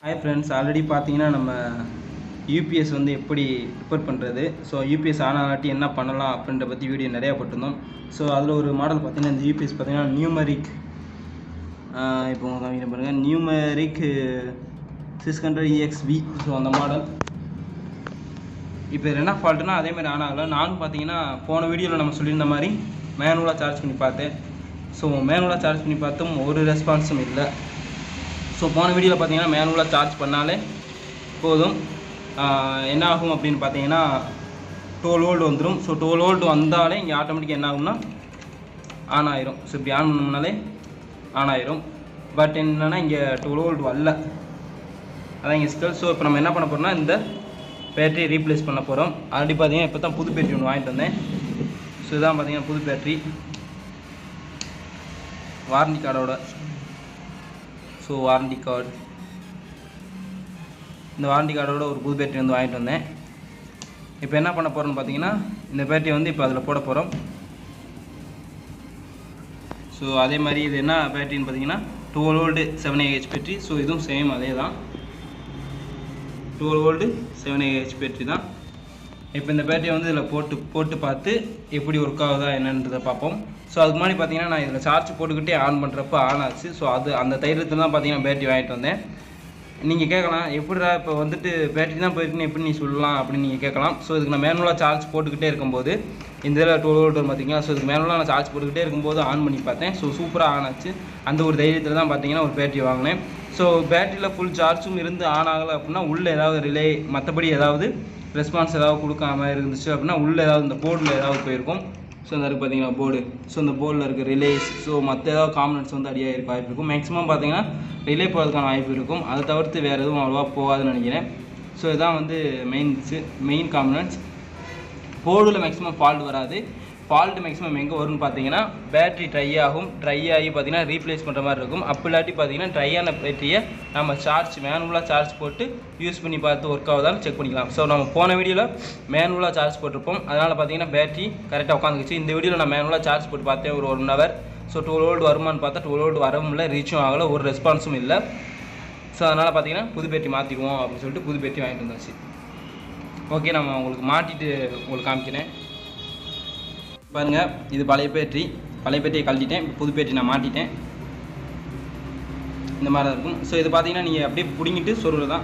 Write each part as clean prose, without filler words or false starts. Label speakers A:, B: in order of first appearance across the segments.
A: Hi friends, already பார்த்தீங்கன்னா நம்ம UPS வந்து எப்படி ரிப்பேர் பண்ணுறது, ஸோ யூபிஎஸ் ஆன் ஆகாட்டி என்ன பண்ணலாம் அப்படின்ற பற்றி வீடியோ நிறையா போட்டிருந்தோம். ஸோ அதில் ஒரு மாடல் பார்த்தீங்கன்னா இந்த யூபிஎஸ் பார்த்தீங்கன்னா நியூமரிக் இப்போ காமிக்கிற பாருங்கள், நியூமரிக் 600EXV. ஸோ அந்த மாடல் இப்போ என்ன ஃபால்ட்டுனா அதேமாதிரி ஆன் ஆகலை. நானும் பார்த்தீங்கன்னா போன வீடியோவில் நம்ம சொல்லியிருந்த மாதிரி மேனுவலாக சார்ஜ் பண்ணி பார்த்தேன். ஸோ மேனுவலாக சார்ஜ் பண்ணி பார்த்தும் ஒரு ரெஸ்பான்ஸும் இல்லை. ஸோ போன வீடியோவில் பார்த்தீங்கன்னா மேனுவலாக சார்ஜ் பண்ணாலே போதும். என்ன ஆகும் அப்படின்னு பார்த்தீங்கன்னா 12 வோல்ட் வந்துடும். ஸோ 12 வோல்ட் வந்தாலே இங்கே ஆட்டோமேட்டிக்காக என்ன ஆகும்னா ஆன் ஆயிரும். ஸோ இப்படி ஆன் பண்ணோம்னாலே ஆன் ஆயிரும். பட் என்னென்னா இங்கே 12 வோல்ட் வரல, அதான் இங்கே ஸ்கல். ஸோ இப்போ நம்ம என்ன பண்ண போகிறோம்னா இந்த பேட்டரி ரீப்ளேஸ் பண்ண போகிறோம். ஆல்ரெடி பார்த்தீங்கன்னா இப்போ தான் புது பேட்டரி ஒன்று வாங்கிட்டு வந்தேன். ஸோ இதான் பார்த்தீங்கன்னா புது பேட்டரி, வாரண்டி கார்டோட. ஸோ வாரண்டி கார்டு, இந்த வாரண்டி கார்டோட ஒரு புது பேட்டரி வந்து வாங்கிட்டு வந்தேன். இப்போ என்ன பண்ண போகிறோன்னு பார்த்தீங்கன்னா இந்த பேட்டரி வந்து இப்போ அதில் போட போகிறோம். ஸோ அதே மாதிரி இது என்ன பேட்டரின்னு பார்த்தீங்கன்னா 12 வோல்ட் 7Ah பேட்டரி. ஸோ இதுவும் சேம் அதே தான், 12 வோல்ட் 7Ah பேட்டரி தான். இப்போ இந்த பேட்டரியை வந்து இதில் போட்டு பார்த்து எப்படி ஒர்க் ஆகுதா என்னன்றதை பார்ப்போம். ஸோ அதுக்கு முன்னாடி பார்த்தீங்கன்னா நான் இதில் சார்ஜ் போட்டுக்கிட்டே ஆன் பண்ணுறப்ப ஆன் ஆச்சு. ஸோ அந்த தைரியத்தில் தான் பார்த்தீங்கன்னா பேட்டரி வாங்கிட்டு வந்தேன். நீங்கள் கேட்கலாம், எப்படிடா இப்போ வந்துட்டு பேட்டரி தான் போயிருக்குன்னு எப்படி நீ சொல்லலாம் அப்படின்னு நீங்கள் கேட்கலாம். ஸோ இதுக்கு நான் மேனுவலாக சார்ஜ் போட்டுக்கிட்டே இருக்கும்போது இந்த இதில் 12 வோல்ட் வரும் பார்த்தீங்களா. ஸோ இதுக்கு மேனுவலாக நான் சார்ஜ் போட்டுக்கிட்டே இருக்கும்போது ஆன் பண்ணி பார்த்தேன். ஸோ சூப்பராக ஆன் ஆச்சு. அந்த ஒரு தைரியத்தில் தான் பார்த்தீங்கன்னா ஒரு பேட்டரி வாங்கினேன். ஸோ பேட்டரியில் ஃபுல் சார்ஜும் இருந்து ஆன் ஆகலை அப்படின்னா உள்ளே ஏதாவது ரிலே மற்றபடி ஏதாவது ரெஸ்பான்ஸ் ஏதாவது கொடுக்காம இருந்துச்சு அப்படின்னா உள்ளே ஏதாவது இந்த போர்டில் ஏதாவது போயிருக்கும். ஸோ இந்த இருக்குது பார்த்தீங்கன்னா போர்டு. ஸோ இந்த போர்டில் இருக்க ரிலேஸ், ஸோ மற்ற ஏதாவது காம்பனன்ட்ஸ் வந்து அடியாக இருக்க வாய்ப்பு இருக்கும். மேக்ஸிமம் பார்த்தீங்கன்னா ரிலே போகிறதுக்கான வாய்ப்பு இருக்கும். அதை தவிர்த்து வேறு எதுவும் அவ்வளோவா போகாதுன்னு நினைக்கிறேன். ஸோ இதான் வந்து மெயின் காம்பனன்ட்ஸ். போர்டில் மேக்ஸிமம் ஃபால்ட் வராது. ஃபால்ட் மேக்ஸிமம் எங்கே வரும்னு பார்த்தீங்கன்னா பேட்டரி ட்ரை ஆகி பார்த்தீங்கன்னா ரீப்ளேஸ் பண்ணுற மாதிரி இருக்கும். அப்போ இல்லாட்டி பார்த்தீங்கன்னா ட்ரையான பேட்டரியை நம்ம மேனுவலாக சார்ஜ் போட்டு யூஸ் பண்ணி பார்த்து ஒர்க் ஆகுதான்னு செக் பண்ணிக்கலாம். ஸோ நம்ம போன வீடியோவில் மேனுவலாக சார்ஜ் போட்டிருப்போம், அதனால் பார்த்தீங்கன்னா பேட்டரி கரெக்டாக உட்காந்துக்குச்சு. இந்த வீடியோவில் நான் மேனுவலாக சார்ஜ் போட்டு பார்த்தேன் ஒரு 1 ஹவர். ஸோ 12 வோல்ட் வருமானு பார்த்தா 12 வோல்ட் வரவும் இல்லை, ரீச்சும் ஆகலை, ஒரு ரெஸ்பான்ஸும் இல்லை. ஸோ அதனால் பார்த்தீங்கன்னா புது பேட்டரி மாற்றிடுவோம் அப்படின்னு சொல்லிட்டு புது பேட்டரி வாங்கிட்டு வந்தாச்சு. ஓகே, நம்ம உங்களுக்கு மாட்டிட்டு உங்களுக்கு காமிக்கிறேன் பாருங்கள். இது பழைய பேட்டரியை கழட்டிட்டேன். இப்போ புது பேட்டரி நான் மாட்டிட்டேன். இந்த மாதிரி தான் இருக்கும். ஸோ இது பார்த்தீங்கன்னா நீங்கள் அப்படியே பிடிங்கிட்டு சொருகிறது தான்.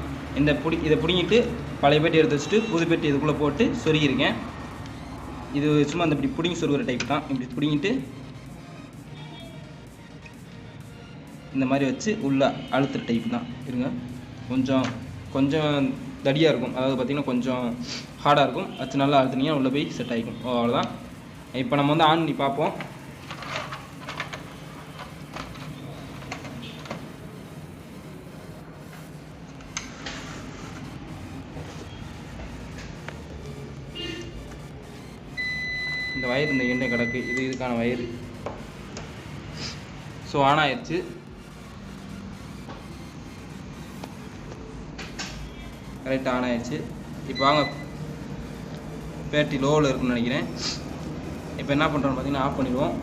A: இதை பிடிங்கிட்டு பழைய பேட்டரி எடுத்து வச்சுட்டு புது பேட்டரி இதுக்குள்ளே போட்டு சொருகிருக்கேன். இது சும்மா அந்த இப்படி பிடிங்கி சொருகிற டைப் தான். இப்படி பிடிங்கிட்டு இந்த மாதிரி வச்சு உள்ளே அழுத்துற டைப் தான். இருங்க, கொஞ்சம் தடியாக இருக்கும், அதாவது பார்த்திங்கன்னா கொஞ்சம் ஹார்டாக இருக்கும். அது நல்லா அழுத்துனீங்கன்னா உள்ளே போய் செட் ஆகிக்கும். அவ்வளோதான். இப்போ நம்ம வந்து ஆன் பண்ணி பார்ப்போம். இந்த வயர் இந்த எண்ணெய் கிடக்கு, இதுக்கான வயர். ஸோ ஆன் ஆயிடுச்சு. கரெக்டாக ஆன் ஆயிடுச்சு. இப்போ வாங்க, பேட்டரி லோவில் இருக்குன்னு நினைக்கிறேன். இப்போ என்ன பண்ணுறோன்னு பார்த்தீங்கன்னா ஆஃப் பண்ணிடுவோம்.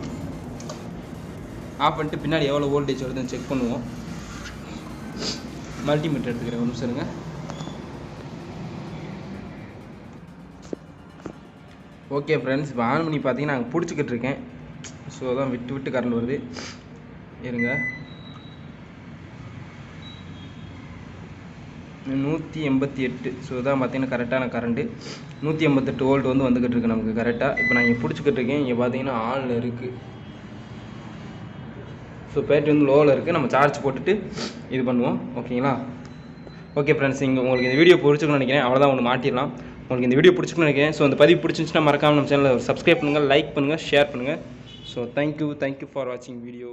A: ஆஃப் பண்ணிட்டு பின்னாடி எவ்வளோ வோல்டேஜ் வருதுன்னு செக் பண்ணுவோம். மல்டிமீட்டர் எடுத்துக்கிறேன், ஒரு நிமிஷம் இருங்க. ஓகே ஃப்ரெண்ட்ஸ், இப்போ ஆன் பண்ணி பார்த்தீங்கன்னா நாங்கள் பிடிச்சிக்கிட்டு இருக்கேன். ஸோ அதான் விட்டு கரண்ட் வருது. இருங்க, 188. ஸோ இதான் பார்த்தீங்கன்னா கரெக்டான கரண்ட்டு. 188 வோல்ட் வந்து வந்துக்கிட்டு இருக்கு நமக்கு கரெக்டாக. இப்போ நான் இங்கே பிடிச்சிக்கிட்டு இருக்கேன். இங்கே பார்த்தீங்கன்னா ஆனில் இருக்குது. ஸோ பேட்டரி வந்து லோவில் இருக்குது. நம்ம சார்ஜ் போட்டுட்டு இது பண்ணுவோம். ஓகேங்களா? ஓகே ஃப்ரெண்ட்ஸ், உங்களுக்கு இந்த வீடியோ பிடிச்சிக்கணும்னு நினைக்கிறேன். அவ்வளோதான், ஒன்று மாட்டிடலாம். உங்களுக்கு இந்த வீடியோ பிடிச்சிக்கணும்னு நினைக்கிறேன். ஸோ இந்த பதிவு பிடிச்சிருந்துச்சுன்னா மறக்காமல் நம்ம சேனலை சப்ஸ்கிரைப் பண்ணுங்கள், லைக் பண்ணுங்கள், ஷேர் பண்ணுங்கள். ஸோ தேங்க்யூ ஃபார் வாட்சிங் வீடியோ.